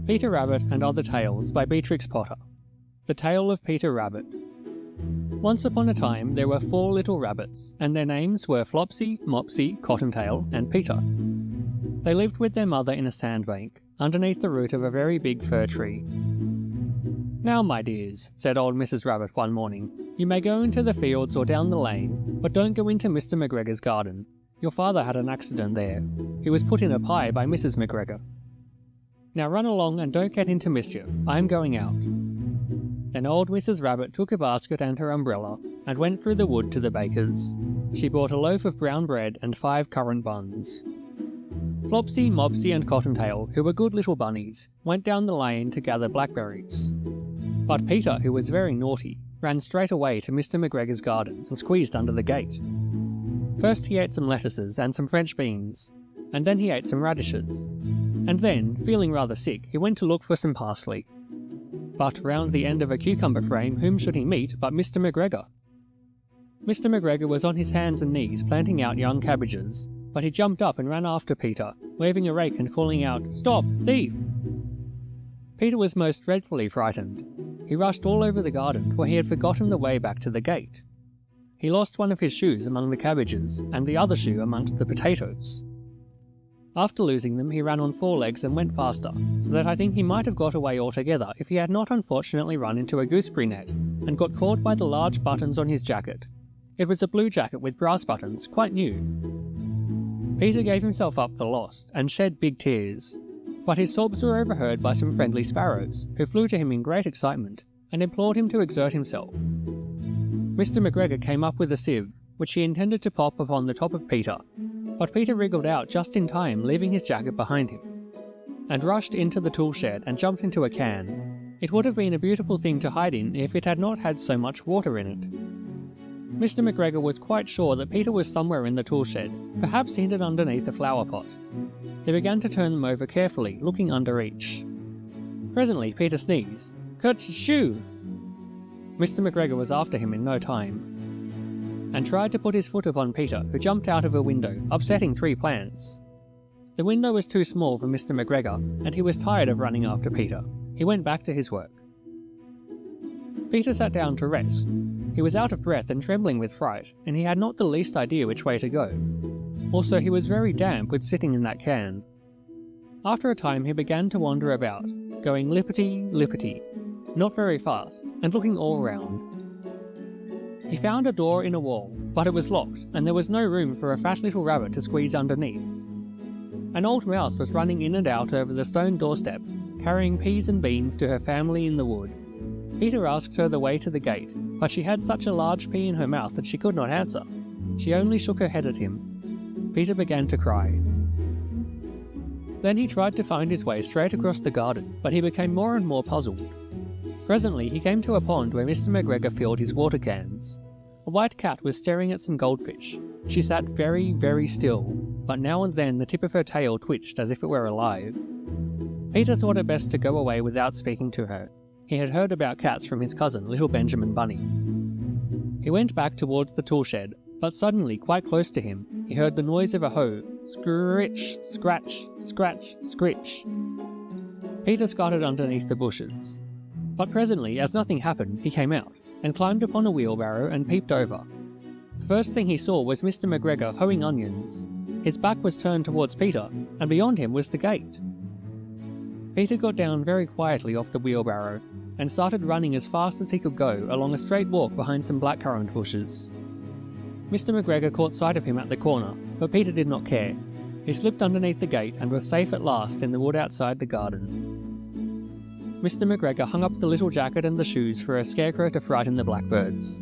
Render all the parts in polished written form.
Peter Rabbit and Other Tales by Beatrix Potter. The Tale of Peter Rabbit. Once upon a time there were 4 little rabbits, and their names were Flopsy, Mopsy, Cottontail, and Peter. They lived with their mother in a sandbank, underneath the root of a very big fir tree. "Now, my dears," said old Mrs. Rabbit one morning, "you may go into the fields or down the lane, but don't go into Mr. McGregor's garden. Your father had an accident there. He was put in a pie by Mrs. McGregor. Now run along and don't get into mischief. I am going out." Then old Mrs. Rabbit took a basket and her umbrella, and went through the wood to the baker's. She bought a loaf of brown bread and 5 currant buns. Flopsy, Mopsy, and Cottontail, who were good little bunnies, went down the lane to gather blackberries. But Peter, who was very naughty, ran straight away to Mr. McGregor's garden and squeezed under the gate. First he ate some lettuces and some French beans, and then he ate some radishes. And then, feeling rather sick, he went to look for some parsley. But round the end of a cucumber frame whom should he meet but Mr. McGregor? Mr. McGregor was on his hands and knees planting out young cabbages, but he jumped up and ran after Peter, waving a rake and calling out, "Stop, thief!" Peter was most dreadfully frightened. He rushed all over the garden, for he had forgotten the way back to the gate. He lost one of his shoes among the cabbages, and the other shoe amongst the potatoes. After losing them, he ran on 4 legs and went faster, so that I think he might have got away altogether if he had not unfortunately run into a gooseberry net, and got caught by the large buttons on his jacket. It was a blue jacket with brass buttons, quite new. Peter gave himself up for lost, and shed big tears. But his sobs were overheard by some friendly sparrows, who flew to him in great excitement, and implored him to exert himself. Mr. McGregor came up with a sieve, which he intended to pop upon the top of Peter, but Peter wriggled out just in time, leaving his jacket behind him, and rushed into the tool shed and jumped into a can. It would have been a beautiful thing to hide in if it had not had so much water in it. Mr. McGregor was quite sure that Peter was somewhere in the tool shed, perhaps hidden underneath a flower pot. He began to turn them over carefully, looking under each. Presently Peter sneezed. "Ker-shoo!" Mr. McGregor was after him in no time, and tried to put his foot upon Peter, who jumped out of a window, upsetting 3 plants. The window was too small for Mr. McGregor, and he was tired of running after Peter. He went back to his work. Peter sat down to rest. He was out of breath and trembling with fright, and he had not the least idea which way to go. Also, he was very damp with sitting in that can. After a time he began to wander about, going lippity-lippity, not very fast, and looking all round. He found a door in a wall, but it was locked, and there was no room for a fat little rabbit to squeeze underneath. An old mouse was running in and out over the stone doorstep, carrying peas and beans to her family in the wood. Peter asked her the way to the gate, but she had such a large pea in her mouth that she could not answer. She only shook her head at him. Peter began to cry. Then he tried to find his way straight across the garden, but he became more and more puzzled. Presently he came to a pond where Mr. McGregor filled his water cans. A white cat was staring at some goldfish. She sat very, very still, but now and then the tip of her tail twitched as if it were alive. Peter thought it best to go away without speaking to her. He had heard about cats from his cousin, little Benjamin Bunny. He went back towards the tool shed, but suddenly, quite close to him, he heard the noise of a hoe. Scritch, scratch, scratch, scritch. Peter scuttled underneath the bushes. But presently, as nothing happened, he came out, and climbed upon a wheelbarrow and peeped over. The first thing he saw was Mr. McGregor hoeing onions. His back was turned towards Peter, and beyond him was the gate. Peter got down very quietly off the wheelbarrow, and started running as fast as he could go along a straight walk behind some blackcurrant bushes. Mr. McGregor caught sight of him at the corner, but Peter did not care. He slipped underneath the gate and was safe at last in the wood outside the garden. Mr. McGregor hung up the little jacket and the shoes for a scarecrow to frighten the blackbirds.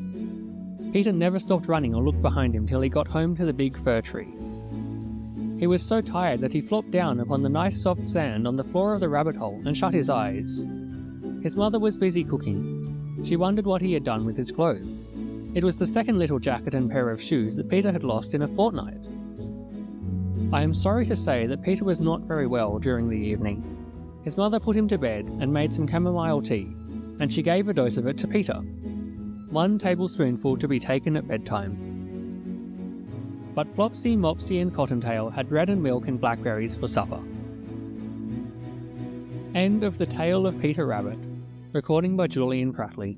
Peter never stopped running or looked behind him till he got home to the big fir tree. He was so tired that he flopped down upon the nice soft sand on the floor of the rabbit hole and shut his eyes. His mother was busy cooking. She wondered what he had done with his clothes. It was the second little jacket and pair of shoes that Peter had lost in a fortnight. I am sorry to say that Peter was not very well during the evening. His mother put him to bed and made some chamomile tea, and she gave a dose of it to Peter. 1 tablespoonful to be taken at bedtime. But Flopsy, Mopsy and Cottontail had bread and milk and blackberries for supper. End of The Tale of Peter Rabbit. Recording by Julian Prattley.